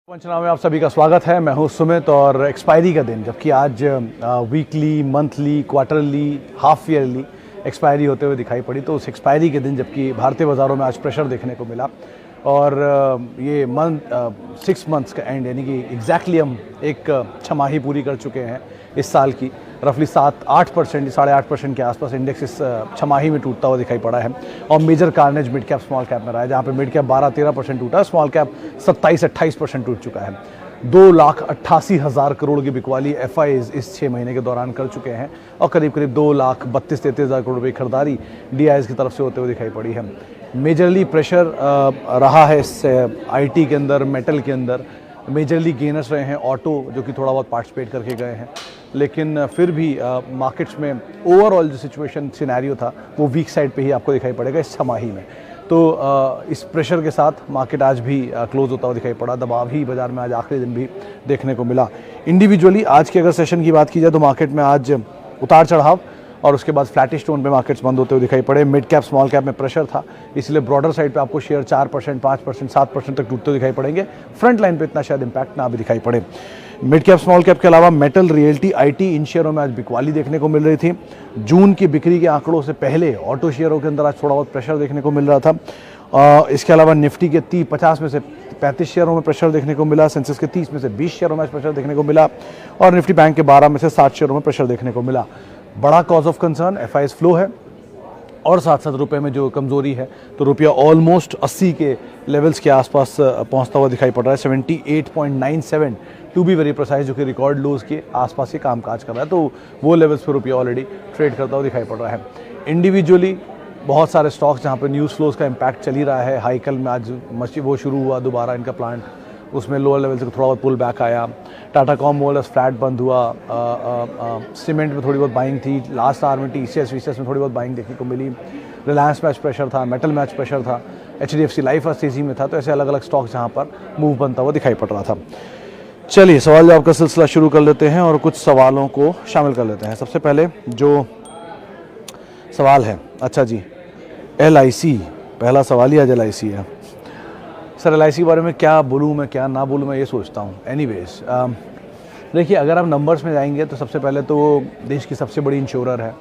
पंचनामे में आप सभी का स्वागत है। मैं हूं सुमित और एक्सपायरी का दिन, जबकि आज weekly, monthly, quarterly, half yearly expiry होते हुए दिखाई पड़ी। तो उस एक्सपायरी के दिन जबकि भारतीय बाज़ारों में आज प्रेशर देखने को मिला और ये मंथ 6 मंथ्स का एंड, यानी कि एग्जैक्टली हम एक छमाही पूरी कर चुके हैं इस साल की। रफली 7-8%, 8.5% के आसपास इंडेक्स इस छमाही में टूटता हुआ दिखाई पड़ा है और major carnage mid cap small cap में रहा है, जहाँ पे मिड कैप 12-13% टूटा है, स्मॉल कैप 27-28% टूट चुका है। 2,88,000 करोड़ की बिकवाली एफआईज इस 6 महीने के दौरान कर चुके हैं और करीब 2,32-33,000 करोड़ रुपये खरीदारी डीआईएस की तरफ से होते हुए दिखाई पड़ी है। मेजरली प्रेशर रहा है इस आईटी के अंदर, मेटल के अंदर। मेजरली गेनर्स रहे हैं ऑटो, जो कि थोड़ा बहुत पार्टिसिपेट करके गए हैं, लेकिन फिर भी मार्केट्स में ओवरऑल जो सिचुएशन सिनेरियो था वो वीक साइड पे ही आपको दिखाई पड़ेगा इस छमाही में। तो इस प्रेशर के साथ मार्केट आज भी क्लोज होता हुआ दिखाई पड़ा। दबाव ही बाजार में आज आखिरी दिन भी देखने को मिला। इंडिविजुअली आज के अगर सेशन की बात की जाए तो मार्केट में आज उतार चढ़ाव और उसके बाद फ्लैटिश टोन पे मार्केट्स बंद होते हुए दिखाई पड़े। मिड कैप स्मॉल कैप में प्रेशर था, इसलिए ब्रॉडर साइड पे आपको शेयर 4%, 5%, 7% तक टूटते दिखाई पड़ेंगे। फ्रंट लाइन पे इतना शायद इंपैक्ट ना भी दिखाई पड़े। मिड कैप स्मॉल कैप के अलावा मेटल, रियल्टी, आईटी, इन शेयरों में आज बिकवाली देखने को मिल रही थी। जून की बिक्री के आंकड़ों से पहले ऑटो शेयरों के अंदर आज थोड़ा बहुत प्रेशर देखने को मिल रहा था। इसके अलावा निफ्टी के 50 में से 35 शेयरों में प्रेशर देखने को मिला, सेंसेक्स के 30 में से 20 शेयरों में प्रेशर देखने को मिला और निफ्टी बैंक के 12 में से 7 शेयरों में प्रेशर देखने को मिला। बड़ा cause of concern FIS flow है और साथ साथ रुपए में जो कमजोरी है, तो रुपया ऑलमोस्ट 80 के लेवल्स के आसपास पहुंचता हुआ दिखाई पड़ रहा है। 78.97 टू बी वेरी प्रिसाइज, जो कि रिकॉर्ड लोज के आसपास ही कामकाज कर रहा है। तो वो लेवल्स पर रुपया ऑलरेडी ट्रेड करता हुआ दिखाई पड़ रहा है। इंडिविजुअली बहुत सारे स्टॉक्स जहाँ पे न्यूज़ फ्लोज का इम्पैक्ट चल ही रहा है। हाइकल में आज वो शुरू हुआ दोबारा इनका प्लांट, उसमें लोअर लेवल से थोड़ा बहुत पुल बैक आया। टाटा कॉम मोल फ्लैट बंद हुआ। सीमेंट में थोड़ी बहुत बाइंग थी। लास्ट आवर में टीसीएस वीसीएस में थोड़ी बहुत बाइंग देखने को मिली। रिलायंस में आज प्रेशर था, मेटल में आज प्रेशर था, एचडीएफसी लाइफ आज तेजी में था। तो ऐसे अलग अलग स्टॉक्स जहाँ पर मूव बनता हुआ दिखाई पड़ रहा था। चलिए सवाल जवाब का सिलसिला शुरू कर लेते हैं और कुछ सवालों को शामिल कर लेते हैं। सबसे पहले जो सवाल है, अच्छा जी, LIC, पहला सवाल ही आज LIC है। सर LIC के बारे में क्या बोलूँ मैं, क्या ना बोलूँ, मैं ये सोचता हूँ। एनीवेज देखिए, अगर आप नंबर्स में जाएंगे तो सबसे पहले तो देश की सबसे बड़ी इंश्योरर है,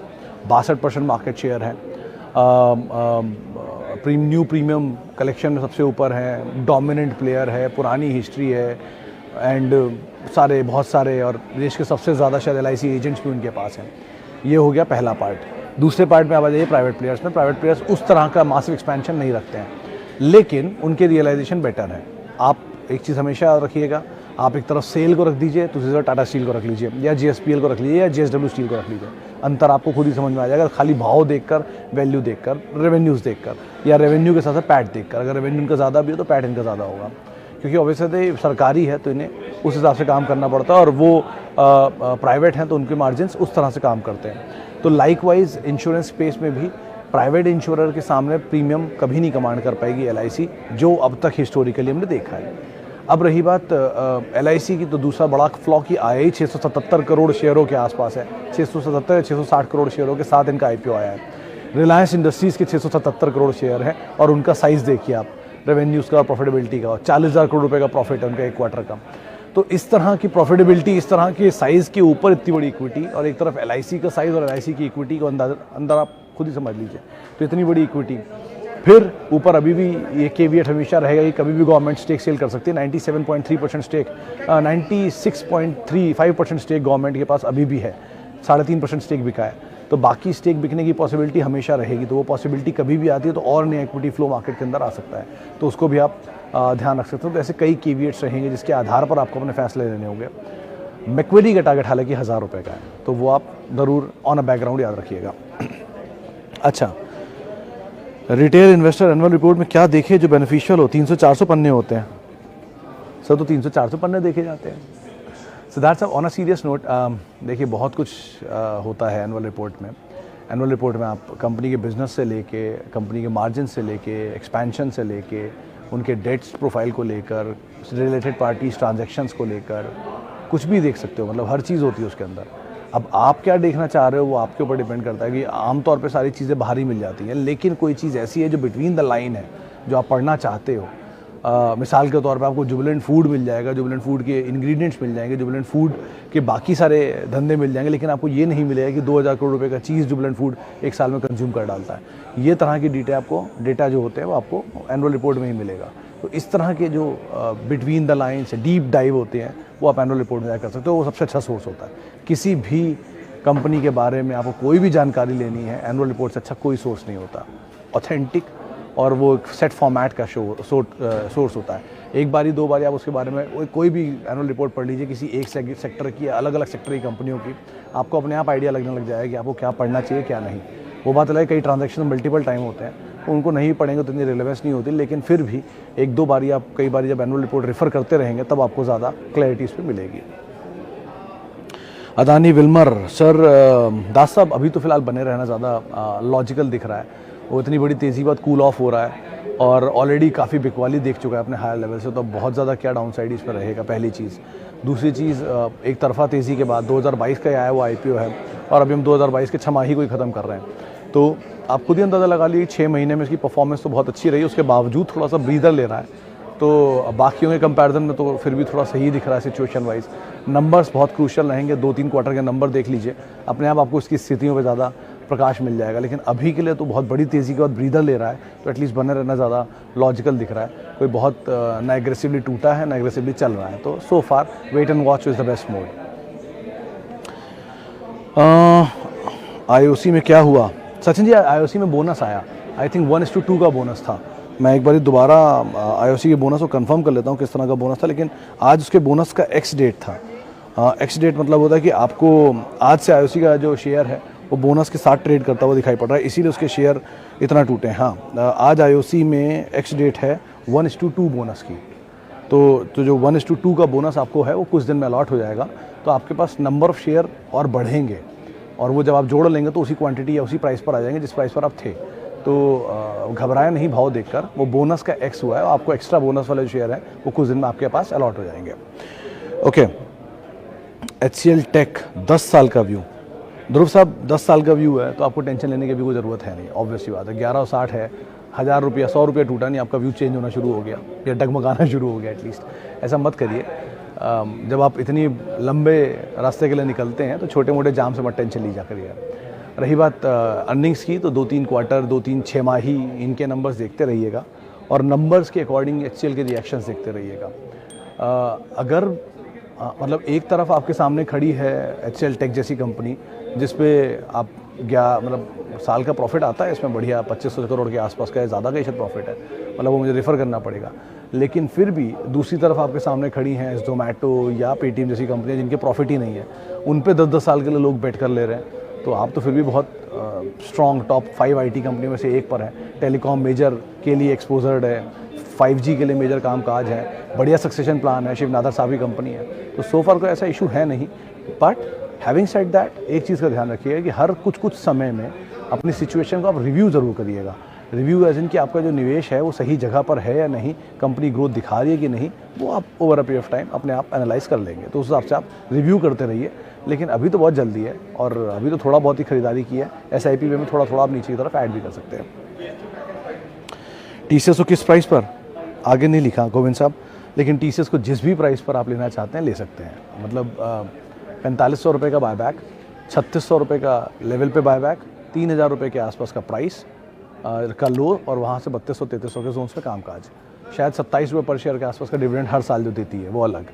62% मार्केट शेयर है, न्यू प्रीमियम कलेक्शन में सबसे ऊपर है, डोमिनेंट प्लेयर है, पुरानी हिस्ट्री है एंड बहुत सारे और देश के सबसे ज़्यादा शायद LIC एजेंट्स भी उनके पास हैं। ये हो गया पहला पार्ट। दूसरे पार्ट में आ जाइए प्राइवेट प्लेयर्स में। प्राइवेट प्लेयर्स उस तरह का मासिव एक्सपेंशन नहीं रखते हैं, लेकिन उनके रियलाइजेशन बेटर है। आप एक चीज़ हमेशा रखिएगा, आप एक तरफ सेल को रख दीजिए, दूसरी तरफ टाटा स्टील को रख लीजिए, या GSPL को रख लीजिए, या JSW स्टील को रख लीजिए। अंतर आपको खुद ही समझ में आ जाएगा। खाली भाव देखकर, वैल्यू देखकर, रेवेन्यूज़ देखकर, या रेवेन्यू के साथ साथ पैट देखकर। अगर रेवेन्यू इनका ज़्यादा भी हो तो पैट इनका ज़्यादा होगा, क्योंकि ऑब्वियसली सरकारी है तो इन्हें उस हिसाब से काम करना पड़ता है, और वो प्राइवेट हैं तो उनके मार्जिन्स उस तरह से काम करते हैं। तो लाइकवाइज इंश्योरेंस स्पेस में भी प्राइवेट इंश्योरर के सामने प्रीमियम कभी नहीं कमांड कर पाएगी LIC, जो अब तक हिस्टोरिकली हमने देखा है। अब रही बात LIC की, तो दूसरा बड़ा फ्लॉ की आया ही 677 करोड़ शेयरों के आसपास है। 677 660 करोड़ शेयरों के साथ इनका IPO आया है। रिलायंस इंडस्ट्रीज़ के 677 करोड़ शेयर हैं और उनका साइज़ देखिए आप, रेवेन्यूज़ का और प्रॉफिटेबिलिटी का, 40,000 करोड़ रुपये का प्रॉफिट है उनका एक क्वार्टर का। तो इस तरह की प्रॉफिटेबिलिटी, इस तरह के साइज़ के ऊपर इतनी बड़ी इक्विटी, और एक तरफ LIC का साइज़ और LIC की इक्विटी को अंदर आप खुद ही समझ लीजिए। तो इतनी बड़ी इक्विटी, फिर ऊपर अभी भी ये केविएट हमेशा रहेगा कि कभी भी गवर्नमेंट स्टेक सेल कर सकती है। 97.3% स्टेक, 96.35% स्टेक गवर्नमेंट के पास अभी भी है। 3.5% स्टेक बिका है, तो बाकी स्टेक बिकने की पॉसिबिलिटी हमेशा रहेगी। तो वो पॉसिबिलिटी कभी भी आती है तो और नया इक्विटी फ्लो मार्केट के अंदर आ सकता है, तो उसको भी आप ध्यान रख सकते हो। तो ऐसे कई केविएट्स रहेंगे जिसके आधार पर आपको अपने फैसले लेने होंगे। मैक्वेरी का टारगेट हालांकि 1000 रुपये का है, तो वो आप ज़रूर ऑन अ बैकग्राउंड याद रखिएगा। अच्छा, रिटेल इन्वेस्टर एनुअल रिपोर्ट में क्या देखे जो बेनिफिशियल हो? 300-400 पन्ने होते हैं सर, तो 300-400 पन्ने देखे जाते हैं। सिद्धार्थ साहब, ऑन अ सीरियस नोट, देखिए बहुत कुछ होता है एनुअल रिपोर्ट में। एनुअल रिपोर्ट में आप कंपनी के बिजनेस से लेके, कंपनी के मार्जिन से लेके, एक्सपेंशन से लेके, उनके डेट्स प्रोफाइल को लेकर, रिलेटेड पार्टीज ट्रांजैक्शंस को लेकर कुछ भी देख सकते हो। मतलब हर चीज़ होती है उसके अंदर। अब आप क्या देखना चाह रहे हो वो आपके ऊपर डिपेंड करता है कि आमतौर पे सारी चीज़ें बाहर ही मिल जाती हैं, लेकिन कोई चीज़ ऐसी है जो बिटवीन द लाइन है, जो आप पढ़ना चाहते हो, मिसाल के तौर पे आपको जुबिलेंट फूड मिल जाएगा, जुबिलेंट फूड के इंग्रेडिएंट्स मिल जाएंगे, जुबिलेंट फूड के बाकी सारे धंधे मिल जाएंगे, लेकिन आपको ये नहीं मिलेगा कि 2000 करोड़ रुपए का चीज़ जुबिलेंट फूड एक साल में कंज्यूम कर डालता है। ये तरह की डेटा जो होते हैं वो आपको एनुअल रिपोर्ट में ही मिलेगा। तो इस तरह के जो between the lines deep dive होते हैं वो आप एनुअल रिपोर्ट में जाकर कर सकते हो। वो सबसे अच्छा सोर्स होता है। किसी भी कंपनी के बारे में आपको कोई भी जानकारी लेनी है, एनुअल रिपोर्ट से अच्छा कोई सोर्स नहीं होता। ऑथेंटिक और वो एक सेट फॉर्मेट का सोर्स होता है। एक बारी दो बारी आप उसके बारे में कोई भी एनुअल रिपोर्ट पढ़ लीजिए किसी एक सेक्टर की, अलग अलग सेक्टर की कंपनियों की, आपको अपने आप आइडिया लगने लग जाएगा कि आपको क्या पढ़ना चाहिए क्या नहीं। वो बात अलग है, कई ट्रांजैक्शन मल्टीपल टाइम होते हैं तो उनको नहीं पढ़ेंगे तो इतनी रिलेवेंस नहीं होती, लेकिन फिर भी एक दो बारी आप कई बारी जब एनुअल रिपोर्ट रेफर करते रहेंगे तब आपको ज़्यादा क्लैरिटी इस पर मिलेगी। अदानी विल्मर सर, दास साहब अभी तो फिलहाल बने रहना ज़्यादा लॉजिकल दिख रहा है। वो इतनी बड़ी तेज़ी के बाद कूल ऑफ हो रहा है और ऑलरेडी काफ़ी बिकवाली देख चुका है अपने हायर लेवल से, तो बहुत ज़्यादा क्या डाउन साइड इस पर रहेगा, पहली चीज़। दूसरी चीज़, एक तरफा तेज़ी के बाद 2022 का आया वो IPO है और अभी हम 2022 के छमाही को ही ख़त्म कर रहे हैं। तो आप खुद ही अंदाज़ा लगा लीजिए 6 महीने में इसकी परफॉर्मेंस तो बहुत अच्छी रही, उसके बावजूद थोड़ा सा ब्रीदर ले रहा है। तो बाकियों के कंपैरिजन में तो फिर भी थोड़ा सही दिख रहा है सिचुएशन वाइज। नंबर्स बहुत क्रूशियल रहेंगे, 2-3 क्वार्टर के नंबर देख लीजिए, अपने आप आपको इसकी स्थितियों पे ज़्यादा प्रकाश मिल जाएगा। लेकिन अभी के लिए तो बहुत बड़ी तेज़ी के बाद ब्रीदर ले रहा है, तो एटलीस्ट बने रहना ज़्यादा लॉजिकल दिख रहा है। कोई बहुत ना एग्रेसिवली टूटा है ना एग्रेसिवली चल रहा है, तो so far wait and watch is the best mode. IOC में क्या हुआ सचिन जी? IOC में बोनस आया, आई थिंक 1:2 का बोनस था। मैं एक बार दोबारा IOC के बोनस को कंफर्म कर लेता हूँ किस तरह का बोनस था, लेकिन आज उसके बोनस का एक्स डेट था। एक्स डेट मतलब होता है कि आपको आज से IOC का जो शेयर है वो बोनस के साथ ट्रेड करता हुआ दिखाई पड़ रहा है, इसीलिए उसके शेयर इतना टूटे हैं। हाँ, आज IOC में एक्स डेट है 1:2 बोनस की। तो जो 1:2 का बोनस आपको है वो कुछ दिन में अलॉट हो जाएगा, तो आपके पास नंबर ऑफ़ शेयर और बढ़ेंगे और वो जब आप जोड़ लेंगे तो उसी क्वांटिटी या उसी प्राइस पर आ जाएंगे जिस प्राइस पर आप थे। तो घबराए नहीं भाव देखकर, वो बोनस का एक्स हुआ है और आपको एक्स्ट्रा बोनस वाले जो शेयर हैं वो कुछ दिन में आपके पास अलॉट हो जाएंगे। ओके, HCL टेक 10 साल का व्यू। ध्रुव साहब 10 साल का व्यू है तो आपको टेंशन लेने की भी कोई ज़रूरत है नहीं, ऑब्वियसली बात है। 1160 है, 1000 रुपया 100 रुपया टूटा नहीं, आपका व्यू चेंज होना शुरू हो गया या डगमगाना शुरू हो गया एटलीस्ट। ऐसा मत करिए, जब आप इतनी लंबे रास्ते के लिए निकलते हैं तो छोटे मोटे जाम से मत टेंशन ली जा करिए। रही बात अर्निंग्स की, तो 2-3 क्वार्टर 2-3 छमाही इनके नंबर्स देखते रहिएगा और नंबर्स के अकॉर्डिंग HCL के रिएक्शंस देखते रहिएगा। अगर मतलब एक तरफ आपके सामने खड़ी है HCL टेक जैसी कंपनी जिसपे आप मतलब साल का प्रॉफिट आता है इसमें बढ़िया 2500 करोड़ के आसपास का है, ज़्यादा का शायद प्रॉफिट है, मतलब वो मुझे रेफ़र करना पड़ेगा। लेकिन फिर भी दूसरी तरफ आपके सामने खड़ी हैं ज़ोमैटो या पेटीएम जैसी कंपनियां जिनके प्रॉफिट ही नहीं है, उन पे 10-10 साल के लिए लोग बेट कर ले रहे हैं। तो आप तो फिर भी बहुत स्ट्रॉन्ग टॉप 5 IT कंपनी में से एक पर है। टेलीकॉम मेजर के लिए एक्सपोजर्ड है, 5G के लिए मेजर कामकाज है, बढ़िया सक्सेशन प्लान है, शिव नादर साहब की कंपनी है, तो सो फार कोई ऐसा इशू है नहीं। बट हैविंग सेड दैट, एक चीज़ का ध्यान रखिएगा कि हर कुछ समय में अपनी सिचुएशन को आप रिव्यू ज़रूर करिएगा। रिव्यू एज इन कि आपका जो निवेश है वो सही जगह पर है या नहीं, कंपनी ग्रोथ दिखा रही है कि नहीं, वो आप over a period of time अपने आप एनालाइज कर लेंगे। तो उस हिसाब से आप रिव्यू करते रहिए, लेकिन अभी तो बहुत जल्दी है और अभी तो थोड़ा बहुत ही खरीदारी की है। SIP में थोड़ा थोड़ा आप नीचे की तरफ ऐड भी कर सकते हैं। TCS को किस प्राइस पर आगे नहीं लिखा गोविंद साहब, लेकिन TCS को जिस भी प्राइस पर आप लेना चाहते हैं ले सकते हैं। मतलब 4500 रुपये का बायबैक, 3600 रुपये का लेवल पे बायबैक, 3000 रुपये के आसपास का प्राइस का लो और वहाँ से 3200-3300 के जोन्स पे कामकाज। शायद 27 रुपये पर शेयर के आसपास का डिविडेंड हर साल जो देती है वो अलग।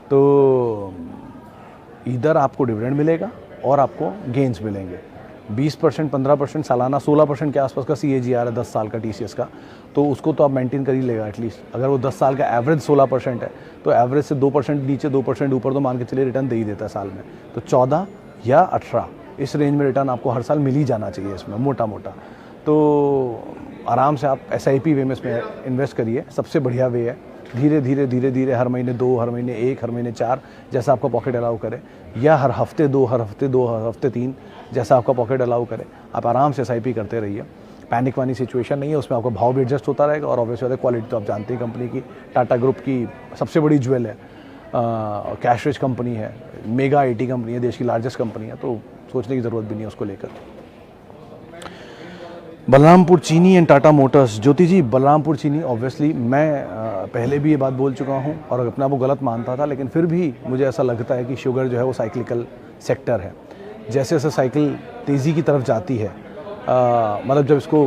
तो इधर आपको डिविडेंड मिलेगा और आपको गेंस मिलेंगे। 20%, 15%, सालाना 16% के आसपास का CAGR है 10 साल का TCS का, तो उसको तो आप मेंटेन कर ही लेगा एटलीस्ट। अगर वो 10 साल का एवरेज 16% है तो एवरेज से 2% नीचे 2% ऊपर तो मान के चलिए रिटर्न दे ही देता है साल में। तो 14 या 18 इस रेंज में रिटर्न आपको हर साल मिल ही जाना चाहिए इसमें मोटा मोटा। तो आराम से आप SIP वे में इसमें इन्वेस्ट करिए, सबसे बढ़िया वे है। धीरे धीरे धीरे धीरे हर महीने 2, हर महीने 1, हर महीने 4 जैसा आपका पॉकेट अलाउ करे, या हर हफ्ते 2, हर हफ्ते 2, हर हफ्ते 3 जैसा आपका पॉकेट अलाउ करे। आप आराम से SIP करते रहिए। पैनिक वाली सिचुएशन नहीं है, उसमें आपका भाव भी एडजस्ट होता रहेगा और ऑब्वियसली क्वालिटी तो आप जानते हैं कंपनी की। टाटा ग्रुप की सबसे बड़ी ज्वेल है, कैश रिच कंपनी है, मेगा IT कंपनी है, देश की लार्जेस्ट कंपनी है, तो सोचने की ज़रूरत भी नहीं है उसको लेकर। बलरामपुर चीनी एंड टाटा मोटर्स। ज्योति जी, बलरामपुर चीनी ऑब्वियसली मैं पहले भी ये बात बोल चुका हूँ और अपने आप को गलत मानता था, लेकिन फिर भी मुझे ऐसा लगता है कि शुगर जो है वो साइक्लिकल सेक्टर है। जैसे जैसे साइकिल तेज़ी की तरफ जाती है, मतलब जब इसको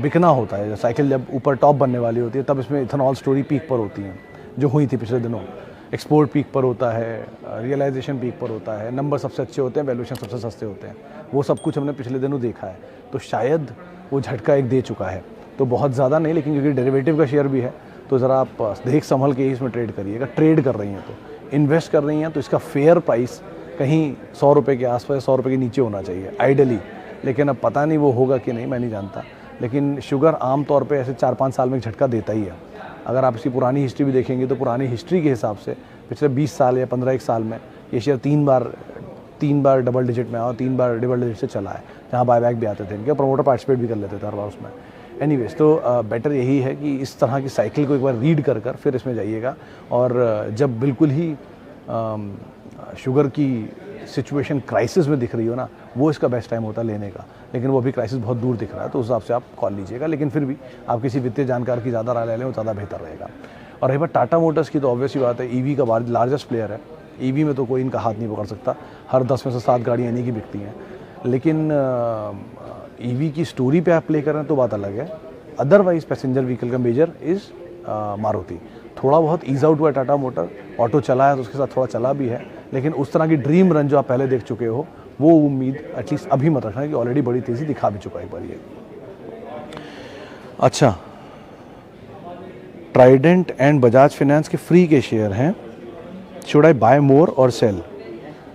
बिकना होता है, साइकिल जब ऊपर टॉप बनने वाली होती है, तब इसमें इथेनॉल स्टोरी पीक पर होती है, जो हुई थी पिछले दिनों। एक्सपोर्ट पीक पर होता है, रियलाइजेशन पीक पर होता है, नंबर सबसे अच्छे होते हैं, वैल्यूएशन सबसे सस्ते होते हैं। वो सब कुछ हमने पिछले दिनों देखा है, तो शायद वो झटका एक दे चुका है। तो बहुत ज़्यादा नहीं, लेकिन क्योंकि डेरिवेटिव का शेयर भी है, तो ज़रा आप देख संभल के ही इसमें ट्रेड करिएगा। ट्रेड कर रही हैं तो इन्वेस्ट कर रही हैं तो इसका फेयर प्राइस कहीं 100 रुपये के आसपास, 100 रुपये के नीचे होना चाहिए आइडली। लेकिन अब पता नहीं वो होगा कि नहीं, मैं नहीं जानता। लेकिन शुगर आम तौर पे ऐसे 4-5 साल में एक झटका देता ही है। अगर आप इसकी पुरानी हिस्ट्री भी देखेंगे तो पुरानी हिस्ट्री के हिसाब से पिछले 20 साल या 15-1 साल में ये शेयर 3 बार डबल डिजिट में आया और 3 बार डबल डिजिट से चला है, जहाँ बायबैक भी आते थे इनके, प्रमोटर पार्टिसिपेट भी कर लेते थे हर बार उसमें। एनीवेज, तो बेटर यही है कि इस तरह की साइकिल को एक बार रीड कर फिर इसमें जाइएगा। और जब बिल्कुल ही शुगर की सिचुएशन क्राइसिस में दिख रही हो ना, वो इसका बेस्ट टाइम होता है लेने का। लेकिन वो अभी क्राइसिस बहुत दूर दिख रहा है, तो उस हिसाब से आप कॉल लीजिएगा। लेकिन फिर भी आप किसी वित्तीय जानकार की ज़्यादा राय ले लें, वो ज़्यादा बेहतर रहेगा। और रही बात टाटा मोटर्स की, तो ऑब्वियस ही बात है, ईवी का लार्जेस्ट प्लेयर है। ईवी में तो कोई इनका हाथ नहीं पकड़ सकता, हर 10 में से 7 गाड़ियाँ इन्हीं की बिकती हैं। लेकिन ईवी की स्टोरी पे आप प्ले कर रहे हैं तो बात अलग है। अदरवाइज पैसेंजर व्हीकल का मेजर इज़ मारुति। थोड़ा बहुत ईज आउट हुआ है टाटा मोटर, ऑटो चला है तो उसके साथ थोड़ा चला भी है, लेकिन उस तरह की ड्रीम रन जो आप पहले देख चुके हो, वो उम्मीद एटलीस्ट अभी मत रखना कि ऑलरेडी बड़ी तेज़ी दिखा भी चुका है एक बार ये। अच्छा, ट्राइडेंट एंड बजाज फाइनेंस के फ्री के शेयर हैं, शुड आई बाय मोर और सेल?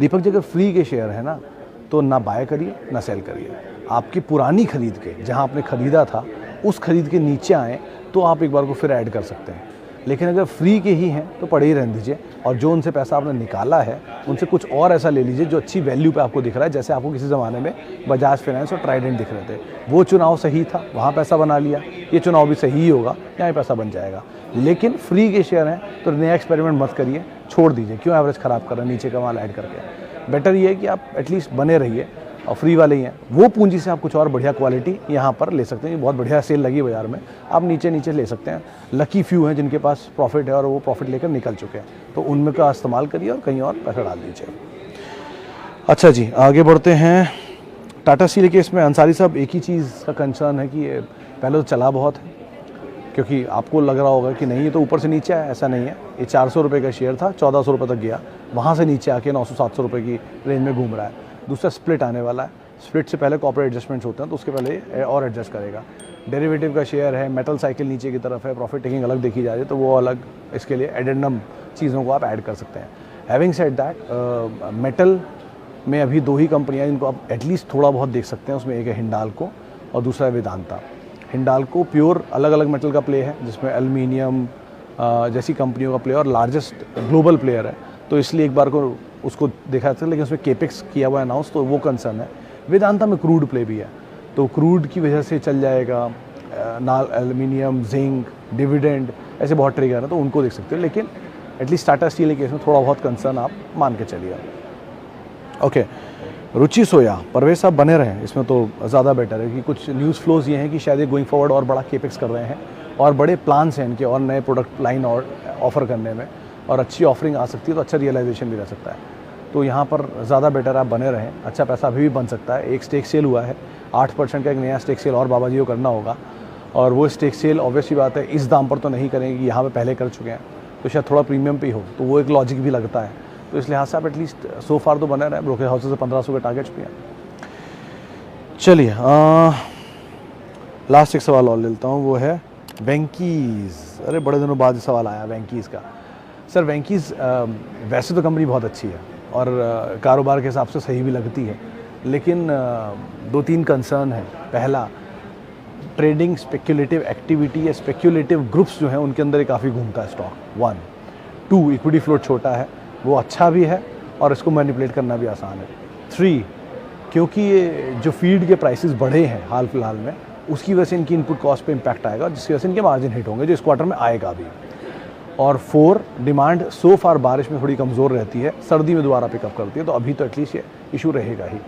दीपक जी, अगर फ्री के शेयर है ना, तो ना बाय करिए ना सेल करिए। आपकी पुरानी खरीद के, जहां आपने खरीदा था, उस खरीद के नीचे आए तो आप एक बार को फिर ऐड कर सकते हैं। लेकिन अगर फ्री के ही हैं तो पड़े ही रहने दीजिए, और जो उनसे पैसा आपने निकाला है उनसे कुछ और ऐसा ले लीजिए जो अच्छी वैल्यू पे आपको दिख रहा है। जैसे आपको किसी ज़माने में बजाज फाइनेंस और ट्राइडेंट दिख रहे थे, वो चुनाव सही था, वहाँ पैसा बना लिया। ये चुनाव भी सही ही होगा, यहाँ पैसा बन जाएगा। लेकिन फ्री के शेयर हैं तो नया एक्सपेरिमेंट मत करिए, छोड़ दीजिए। क्यों एवरेज ख़राब कर रहे हैं नीचे का माल ऐड करके? बेटर ये है कि आप एटलीस्ट बने रहिए, और फ्री वाले ही हैं, वो पूंजी से आप कुछ और बढ़िया क्वालिटी यहाँ पर ले सकते हैं। बहुत बढ़िया सेल लगी बाजार में, आप नीचे नीचे ले सकते हैं। लकी फ्यू हैं जिनके पास प्रॉफिट है और वो प्रॉफिट लेकर निकल चुके हैं, तो उनमें का इस्तेमाल करिए और कहीं और पैसा डाल दीजिए। अच्छा जी, आगे बढ़ते हैं। टाटा स्टील के इसमें अंसारी साहब, एक ही चीज़ का कंसर्न है कि ये पहले तो चला बहुत है, क्योंकि आपको लग रहा होगा कि नहीं ये तो ऊपर से नीचे आया, ऐसा नहीं है। ये 400 रुपये का शेयर था, 1400 रुपये तक गया, वहाँ से नीचे आके 900-700 रुपये की रेंज में घूम रहा है। दूसरा स्प्लिट आने वाला है, स्प्लिट से पहले कॉर्पोरेट एडजस्टमेंट्स होते हैं, तो उसके पहले और एडजस्ट करेगा। डेरिवेटिव का शेयर है, मेटल साइकिल नीचे की तरफ है, प्रॉफिट टेकिंग अलग देखी जा रही है, तो वो अलग इसके लिए एडेंडम चीज़ों को आप ऐड कर सकते हैं। हैविंग सेड दैट, मेटल में अभी 2 ही कंपनियां जिनको आप एटलीस्ट थोड़ा बहुत देख सकते हैं, उसमें एक है हिंडाल्को और दूसरा है वेदांता। हिंडाल्को प्योर अलग अलग मेटल का प्ले है, जिसमें एल्युमिनियम जैसी कंपनियों का प्ले और लार्जेस्ट ग्लोबल प्लेयर है, तो इसलिए एक बार को उसको देखा जाता है। लेकिन उसमें केपेक्स किया हुआ अनाउंस, तो वो कंसर्न है। वेदांता में क्रूड प्ले भी है, तो क्रूड की वजह से चल जाएगा, नाल एल्युमिनियम, जिंक, डिविडेंड, ऐसे बहुत ट्रिगर है, तो उनको देख सकते हो। लेकिन एटलीस्ट टाटा स्टील के केस में थोड़ा बहुत कंसर्न आप मान के चलिए। ओके, रुचि सोया, परवेज साहब बने रहें इसमें तो ज़्यादा बेटर है, कि कुछ न्यूज़ फ्लोज ये हैं कि शायद ये गोइंग फॉरवर्ड और बड़ा केपेक्स कर रहे हैं और बड़े प्लान्स हैं इनके और नए प्रोडक्ट लाइन और ऑफ़र करने में, और अच्छी ऑफरिंग आ सकती है, तो अच्छा रियलाइजेशन भी रह सकता है। तो यहाँ पर ज़्यादा बेटर आप बने रहें, अच्छा पैसा अभी भी बन सकता है। एक स्टेक सेल हुआ है 8% का, एक नया स्टेक सेल और बाबा जी को करना होगा, और वो स्टेक सेल ऑब्वियसली बात है इस दाम पर तो नहीं करेंगे, यहाँ पे पहले कर चुके हैं, तो शायद थोड़ा प्रीमियम पे ही हो, तो वो एक लॉजिक भी लगता है। तो इस लिहाज से आप एटलीस्ट सो फार तो बने रहे। ब्रोकर हाउसेज से 1500 के टारगेट्स भी हैं। चलिए, लास्ट एक सवाल और लेता हूँ, वो है वेंकीज़। अरे बड़े दिनों बाद सवाल आया वेंकीज़ का। सर, वेंकीज़ वैसे तो कंपनी बहुत अच्छी है और कारोबार के हिसाब से सही भी लगती है, लेकिन 2-3 कंसर्न है। पहला, ट्रेडिंग स्पेक्युलेटिव एक्टिविटी या स्पेक्युलेटिव ग्रुप्स जो हैं उनके अंदर काफ़ी घूमता है स्टॉक। 1, 2 इक्विटी फ्लोट छोटा है, वो अच्छा भी है और इसको मैनिपुलेट करना भी आसान है। 3, क्योंकि ये जो फीड के प्राइसेस बढ़े हैं हाल फिलहाल में, उसकी वजह से इनकी इनपुट कॉस्ट पे इम्पैक्ट आएगा, जिसकी वजह से इनके मार्जिन हिट होंगे, जो इस क्वार्टर में आएगा भी। और 4, डिमांड सो फार बारिश में थोड़ी कमज़ोर रहती है, सर्दी में दोबारा पिकअप करती है, तो अभी तो एटलीस्ट ये इशू रहेगा ही।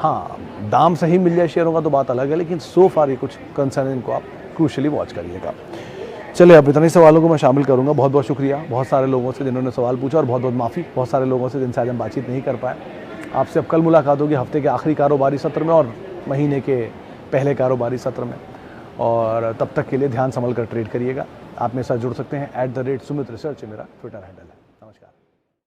हाँ, दाम सही मिल जाए शेयरों का तो बात अलग है, लेकिन सो फार ये कुछ कंसर्न है, इनको आप क्रूशली वॉच करिएगा। चलिए, अब इतने सवालों को मैं शामिल करूंगा। बहुत बहुत शुक्रिया बहुत सारे लोगों से जिन्होंने सवाल पूछा, और बहुत बहुत माफ़ी बहुत सारे लोगों से जिनसे आज हम बातचीत नहीं कर पाए। आपसे अब कल मुलाकात होगी हफ्ते के आखिरी कारोबारी सत्र में और महीने के पहले कारोबारी सत्र में, और तब तक के लिए ध्यान संभल कर ट्रेड करिएगा। आप मेरे साथ जुड़ सकते हैं @SumitResearch मेरा ट्विटर हैंडल है। नमस्कार।